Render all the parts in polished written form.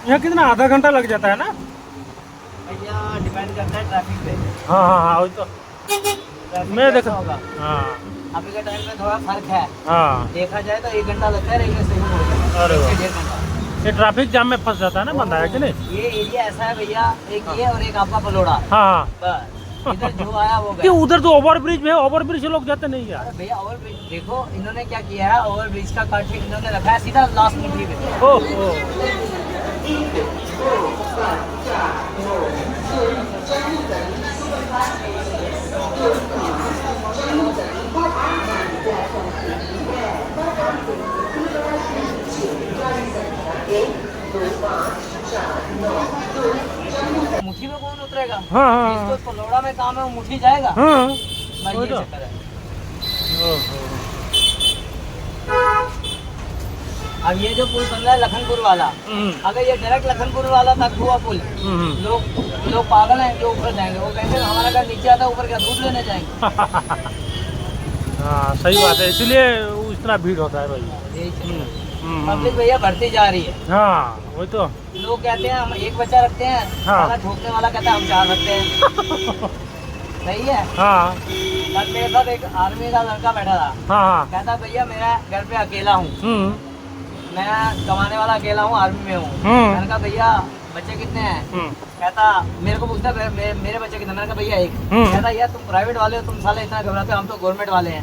यहाँ कितना आधा घंटा लग जाता है ना? भैया डिपेंड करता है ट्रैफिक पे। हाँ हाँ हाँ वही तो ट्रैफिक मैं कैसा देखा। होगा हाँ अभी के टाइम में थोड़ा फर्क है। हाँ। देखा जाए तो 1 घंटा लगता है रेलवे स्टेशन पहुंचने अरे में, वाह। 1 से 1.5 घंटा। ये ट्रैफिक जाम में फंस जाता है ना बंदा, है कि नहीं? ये एरिया ऐसा है भैया, एक ये और एक आपका पलोड़ा। हाँ। बस इधर जो आया वो कि गया। उधर तो ओवर ब्रिज है, ओवर ब्रिज से लोग जाते नहीं यार। अरे भैया ओवर ब्रिज देखो इन्होंने क्या किया है, ओवर ब्रिज का कट इन्होंने रखा है सीधा लास्ट मुट्ठी पे। ओह मुट्ठी में कौन उतरेगा? हाँ हाँ जिसको पलोड़ा में काम है वो मुट्ठी जाएगा। हाँ। बस वही ये तो। चक्कर है। ओहो। अब ये जो पुल बन रहा है लखनपुर वाला, अगर ये डायरेक्ट लखनपुर वाला था हुआ पुल, लोग पागल हैं जो ऊपर जाएंगे। वो कहेंगे हमारा घर नीचे आता है, ऊपर क्या दूध लेने जाएंगे। हाँ सही बात है, इसलिए इतना भीड़ होता है भाई। पब्लिक भैया बढ़ती जा रही है। हाँ वही तो। लोग कहते हैं हम एक बच्चा रखते हैं, हाँ। साला ठोकने वाला कहता है हम 4 रखते हैं। सही है। हाँ कल मेरे साथ एक आर्मी का लड़का बैठा था, हाँ हाँ। कहता भैया मेरा घर पे अकेला हूँ, मैं कमाने वाला अकेला हूँ, आर्मी में हूँ। मैंने कहा भैया बच्चे कितने हैं? कहता मेरे को पूछता मेरे बच्चे कितने? मैंने कहा भैया 1। कहता यार तुम प्राइवेट वाले हो, तुम साले इतना घबराते हो, हम तो गवर्नमेंट वाले हैं,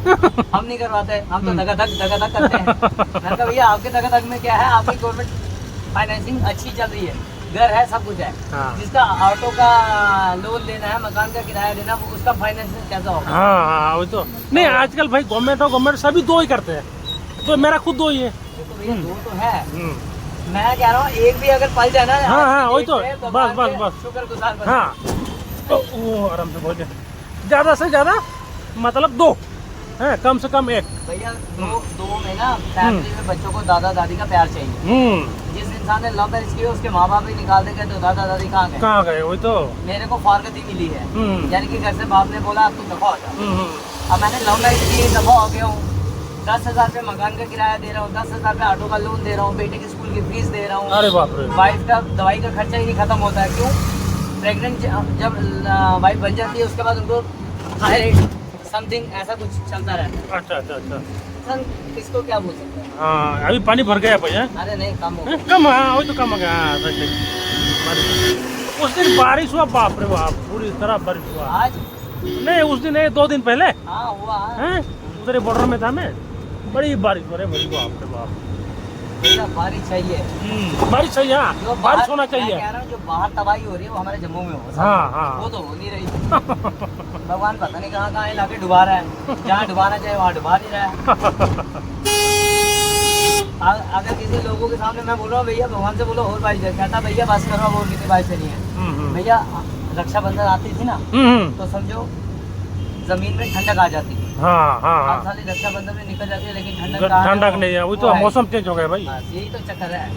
हम नहीं करवाते, हम तो धका-धक करते हैं। मैंने कहा भैया आपके धका-धक में क्या है, आपकी गवर्नमेंट फाइनेंसिंग अच्छी चल रही है, घर है, सब कुछ है। हाँ। जिसका ऑटो का लोन लेना है, मकान का किराया देना, वो उसका फाइनेंसिंग कैसा होगा? हाँ हाँ वही तो। नहीं आजकल भाई गवर्नमेंट और गवर्नमेंट सभी 2 ही करते हैं, तो मेरा खुद 2 ही है। तो भैया 2 तो है, मैं कह रहा हूँ एक भी अगर पल जाए ना। हाँ हाँ वही तो, भगवान बस के बस बस। शुक्रगुजार बनो। हाँ वो आराम से बोल, ज्यादा से ज्यादा मतलब 2 है, कम से कम 1। भैया दो में ना फैमिली में बच्चों को दादा दादी का प्यार चाहिए। जिस इंसान ने लव मैरिज किया उसके माँ बाप भी निकाल देंगे तो दादा दादी कहाँ गए? वही तो। मेरे को फारगती मिली है, यानी कि घर से बाप ने बोला अब तुम दफा हो जाओ। अब मैंने लव मैरिज की, दफा हो गया हूँ। 10,000 रुपये मकान का किराया दे रहा हूँ, 10,000 रुपये ऑटो का लोन दे रहा हूँ, बेटे की स्कूल की फीस दे रहा हूँ। अरे बाप रे। वाइफ का दवाई का खर्चा ही नहीं खत्म होता है। क्यों? प्रेग्नेंट जब वाइफ बन जाती है उसके बाद उनको थायराइड समथिंग ऐसा कुछ चलता रहता है। अच्छा अच्छा अच्छा। सर इसको क्या बोल सकते हैं? हाँ अभी पानी भर गया भैया। अरे नहीं कम हो। कम, हाँ वही तो कम हो गया। हाँ सही सही। उस दिन बारिश हुआ, बाप रे बाप, पूरी तरह बारिश हुआ। आज नहीं उस दिन नहीं, 2 दिन पहले हाँ हुआ हैं, उधर बॉर्डर में था मैं, बड़ी बारिश हो रही, बड़ी बाप रे बाप। भैया बारिश चाहिए, बारिश चाहिए। हाँ जो बारिश होना मैं चाहिए। कह रहा हूँ जो बाहर तबाही हो रही है वो हमारे जम्मू में हो। हाँ हाँ। वो तो हो नहीं रही। भगवान पता नहीं कहाँ कहाँ इलाके डुबा रहा है, जहाँ डुबाना चाहिए वहाँ डुबा नहीं रहा है। अगर किसी लोगों के सामने मैं बोल रहा हूँ भैया भगवान से बोलो और बारिश है, कहता भैया बस करो और कितनी बारिश नहीं है। भैया रक्षाबंधन आती थी ना तो समझो जमीन में ठंडक आ जाती है। हाँ हाँ हाँ। साली रक्षाबंधन में निकल जाती है लेकिन ठंडक नहीं है, वही तो मौसम चेंज हो गया भाई। यही तो चक्कर है।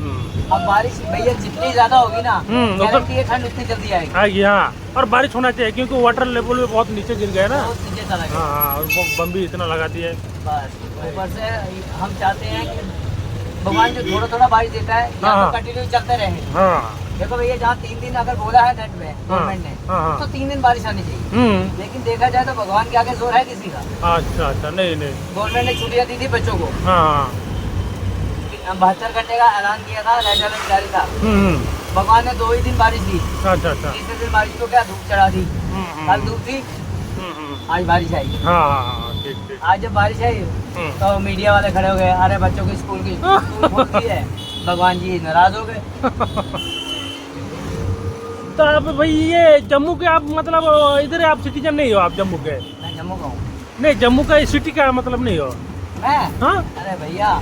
अब बारिश भैया जितनी ज्यादा होगी ना गारंटी है ठंड उतनी जल्दी आएगी। आएगी हाँ, और बारिश होना चाहिए क्योंकि वाटर लेवल भी बहुत नीचे गिर गया ना। बहुत नीचे चला गया। हाँ और बम भी इतना लगाती है। बस ऊपर से हम चाहते हैं कि भगवान जो थोड़ा थोड़ा बारिश देता है या तो कंटिन्यू चलते रहे। हाँ देखो भैया जहाँ 3 दिन अगर बोला है नेट में गवर्नमेंट ने तो 3 दिन बारिश आनी चाहिए। लेकिन देखा जाए तो भगवान के आगे जोर है किसी का? अच्छा अच्छा। नहीं नहीं, गवर्नमेंट ने छुट्टियाँ दी थी बच्चों को। हाँ 72 घंटे का ऐलान किया था, रेड अलर्ट जारी था। भगवान ने 2 ही दिन बारिश दी। अच्छा अच्छा। तीसरे दिन बारिश को क्या धूप चढ़ा दी। कल धूप थी, आज बारिश आई। हाँ ठीक ठीक। आज जब बारिश आई तो मीडिया वाले खड़े हो गए, अरे बच्चों की स्कूल खोल दी है, भगवान जी नाराज हो गए। तो आप भाई ये जम्मू के आप मतलब इधर आप सिटीजन नहीं हो? आप जम्मू के? मैं जम्मू का हूँ। नहीं जम्मू का सिटी का मतलब नहीं हो? मैं हाँ अरे भैया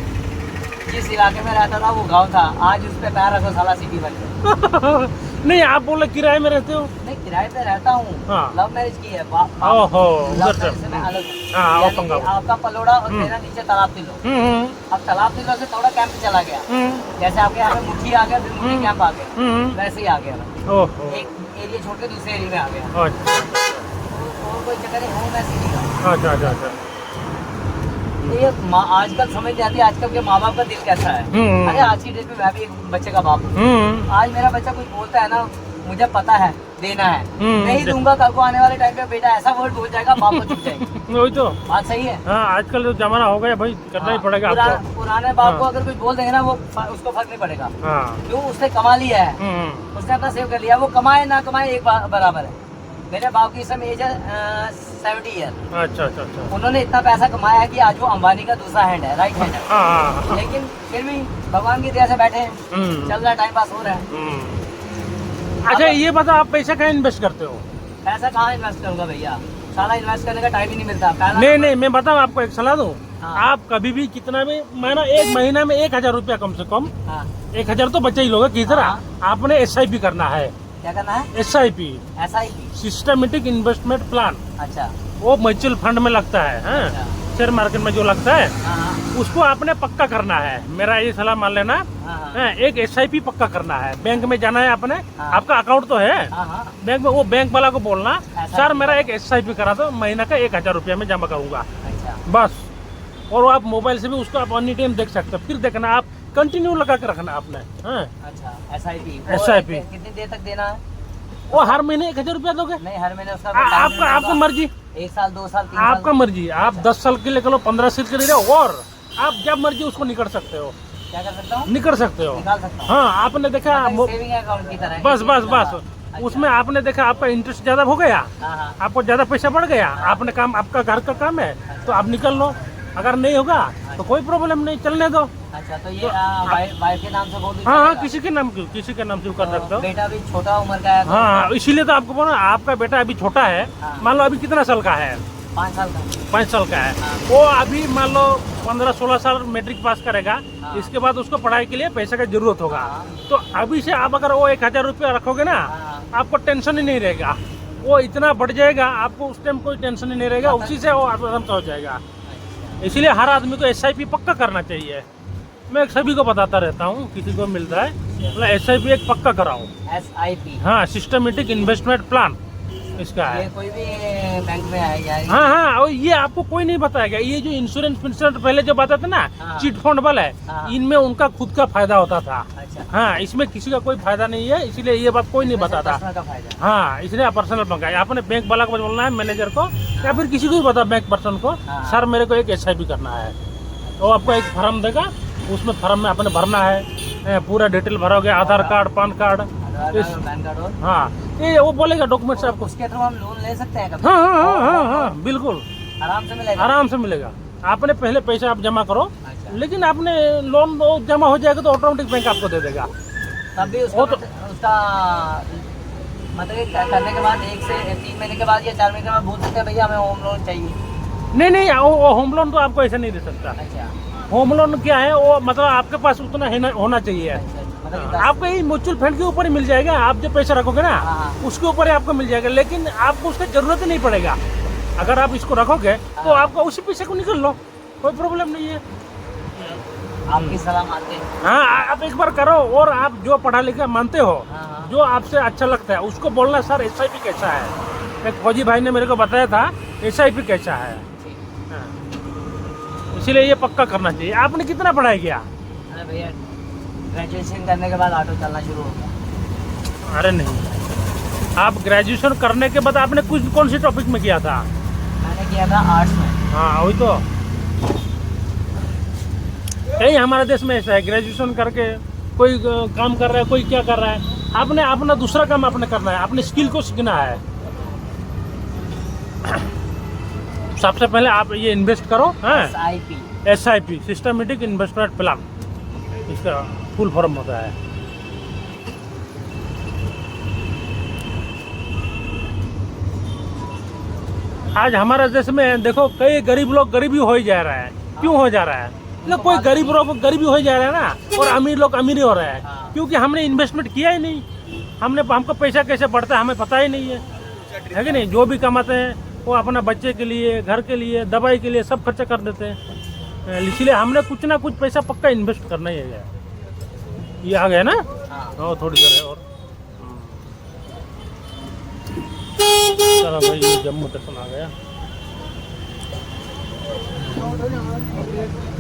जिस इलाके में रहता था वो गांव था, आज उस पे पैर रखो साला सिटी बन गया। नहीं आप बोले किराए में रहते हो? नहीं किराए पे रहता हूँ। हाँ। लव मैरिज की है। ओहो उधर से। मैं अलग हाँ, वो पंगा। आपका पलोड़ा और मेरा नीचे तालाब तिलो। अब तालाब तिलो से थोड़ा कैंप चला गया। जैसे आपके यहाँ पे मुट्ठी आ गया, फिर मुट्ठी कैंप आ गया, वैसे ही आ गया। ओहो। एक एरिया छोड़ के दूसरे एरिया में आ गया। अच्छा और कोई चक्कर नहीं, हूँ मैं सिटी का। अच्छा अच्छा अच्छा। ये आजकल समझ नहीं आती आजकल के माँ बाप का दिल कैसा है। अरे आज की डेट में मैं भी एक बच्चे का बाप हूँ। आज मेरा बच्चा कुछ बोलता है ना, मुझे पता है देना है, नहीं दूंगा, कल को आने वाले टाइम पे बेटा ऐसा वर्ड बोल जाएगा, बाप को चुप जाएगी। वही तो बात सही है। हाँ, आजकल जो जमाना हो गया भाई, करना ही पड़ेगा आपको। पुराने बाप को अगर कुछ बोल देंगे ना, वो उसको फर्क नहीं पड़ेगा। क्यों, उसने कमा लिया है, उसने अपना सेव कर लिया, वो कमाए ना कमाए एक बराबर है। मेरे बाप की इस समय एज है 70 ईयर। अच्छा। उन्होंने इतना पैसा कमाया है कि आज वो अंबानी का दूसरा हैंड है, राइट हैंड है। लेकिन फिर भी भगवान की दया से बैठे हैं, चल रहा है, टाइम पास हो रहा है। अच्छा, ये बता, आप पैसा कहाँ इन्वेस्ट करते हो? पैसा कहाँ इन्वेस्ट करूंगा भैया, साला इन्वेस्ट करने का टाइम ही नहीं मिलता। नहीं, मैं बताऊँ आपको, एक सलाह दूँ। आप कभी भी कितना भी महीना, एक महीना में 1000 रुपया कम से कम, 1000 तो बचा ही लोगे किस तरह, आपने SIP करना है। क्या करना है? SIP, systematic investment plan. अच्छा, वो म्यूचुअल फंड में लगता है, शेयर मार्केट में जो लगता है, उसको आपने पक्का करना है। मेरा ये सलाह मान लेना, एक SIP पक्का करना है। बैंक में जाना है आपने, आपका अकाउंट तो है बैंक में, वो बैंक वाला को बोलना, सर मेरा एक SIP करा दो, महीना का 1000 रुपया में जमा करूंगा, बस। और आप मोबाइल से भी उसको आप एनी टाइम देख सकते हो। फिर देखना, आप कंटिन्यू लगा के रखना आपने। अच्छा, SIP कितनी देर तक देना है? वो हर महीने 1000 रुपया दोगे? नहीं, हर महीने उसका आपका मर्जी, 1 साल 2 साल 3 आपका मर्जी। आप 10 साल के लिए करो, 15 साल के लिए, और आप जब मर्जी उसको निकल सकते हो। क्या कर सकता हूँ? निकल सकते हो, निकाल सकता हूँ। हाँ, आपने देखा सेविंग अकाउंट की तरह। बस उसमें आपने देखा आपका इंटरेस्ट ज्यादा हो गया, आपको ज्यादा पैसा बढ़ गया, आपने काम, आपका घर का काम है तो आप निकल लो। अगर नहीं होगा तो कोई प्रॉब्लम नहीं, चलने दो। अच्छा, तो ये वाइफ के नाम से बोल दो? हाँ, किसी के नाम से कर सकते हो। बेटा भी छोटा उम्र का है तो हाँ, इसीलिए तो आपको बोला, आपका बेटा अभी छोटा है। मान लो अभी कितना साल का है? 5 साल का। 5 साल का है। वो अभी मान लो 15-16 साल मैट्रिक पास करेगा, इसके बाद उसको पढ़ाई के लिए पैसे की जरूरत होगा। तो अभी से आप अगर वो 1000 रुपया रखोगे ना, आपको टेंशन ही नहीं रहेगा, वो इतना बढ़ जाएगा, आपको उस टाइम कोई टेंशन ही नहीं रहेगा, उसी से वो आराम से हो जाएगा। इसीलिए हर आदमी को SIP पक्का करना चाहिए। मैं सभी को बताता रहता हूँ, किसी को मिलता है, मतलब SIP एक पक्का कराओ। SIP, हाँ, सिस्टमेटिक इन्वेस्टमेंट प्लान इसका है। ये कोई भी बैंक में है या? हाँ, और ये आपको कोई नहीं बताएगा। ये जो इंश्योरेंस पहले जो बताते ना, चिट फंड वाला है, इनमें उनका खुद का फायदा होता था। अच्छा। हाँ, इसमें किसी का कोई फायदा नहीं है, इसलिए ये बात कोई नहीं बताता। हाँ, इसलिए पर्सनल बैंक है। आपने बैंक वाला को बोलना है, मैनेजर को, या फिर किसी को भी बता, बैंक पर्सन को, सर मेरे को एक SIP करना है। तो आपको एक फॉर्म देगा, उसमें फॉर्म में आपने भरना है, पूरा डिटेल भरोगे, आधार कार्ड, पैन कार्ड, हाँ, ये वो बोलेगा डॉक्यूमेंट्स आपको। उसके थ्रू हम लोन ले सकते हैं कभी? हाँ, बिल्कुल आराम से मिलेगा। आपने पहले पैसा आप जमा करो, लेकिन आपने लोन जमा हो जाएगा तो ऑटोमेटिक बैंक आपको दे देगा। तब भी उसका मतलब करने के बाद 1 से 3 महीने के बाद या 4 महीने के बाद बोल सकते हैं भैया हमें होम लोन चाहिए? नहीं, वो होम लोन तो आपको ऐसा नहीं दे सकता। अच्छा, होम लोन क्या है, वो मतलब आपके पास उतना होना चाहिए। आपको ये म्यूचुअल फंड के ऊपर ही मिल जाएगा, आप जो पैसा रखोगे ना, उसके ऊपर ही आपको मिल जाएगा, लेकिन आपको उसका जरूरत ही नहीं पड़ेगा। अगर आप इसको रखोगे तो आपको उसी पैसे को निकल लो, कोई प्रॉब्लम नहीं है। आपकी सलाह मानते हैं? हाँ, आप एक बार करो, और आप जो पढ़ा लिखा मानते हो, जो आपसे अच्छा लगता है, उसको बोलना, सर SIP कैसा है। एक फौजी भाई ने मेरे को बताया था SIP कैसा है। इसीलिए ये पक्का करना चाहिए। आपने कितना पढ़ाई किया? अरे भैया, ग्रेजुएशन करने के बाद ऑटो चलना शुरू हो गया। अरे नहीं, आप ग्रेजुएशन करने के बाद आपने कौन सी टॉपिक में किया था? मैंने किया था आर्ट्स में। हाँ, वही तो। यही हमारे देश में ऐसा है, ग्रेजुएशन करके कोई काम कर रहा है, कोई क्या कर रहा है। आपने अपना दूसरा काम आपने करना है, अपने स्किल को सीखना है। सबसे पहले आप ये इन्वेस्ट करो। SIP, सिस्टमेटिक इन्वेस्टमेंट प्लान, इसका फुल फॉर्म होता है। आज हमारे देश में देखो, कई गरीब लोग गरीबी हो ही जा रहा है। क्यों हो जा रहा है? मतलब कोई गरीब लोग गरीबी हो ही जा रहा है ना, और अमीर लोग अमीर ही हो रहे हैं, क्योंकि हमने इन्वेस्टमेंट किया ही नहीं। हमको पैसा कैसे बढ़ता है हमें पता ही नहीं है कि नहीं? जो भी कमाते हैं वो अपना बच्चे के लिए, घर के लिए, दवाई के लिए सब खर्चा कर देते हैं। इसलिए हमने कुछ ना कुछ पैसा पक्का इन्वेस्ट करना ही है। ये आ गया ना? और थोड़ी देर है और। चलो भाई, जम्मू स्टेशन आ गया। है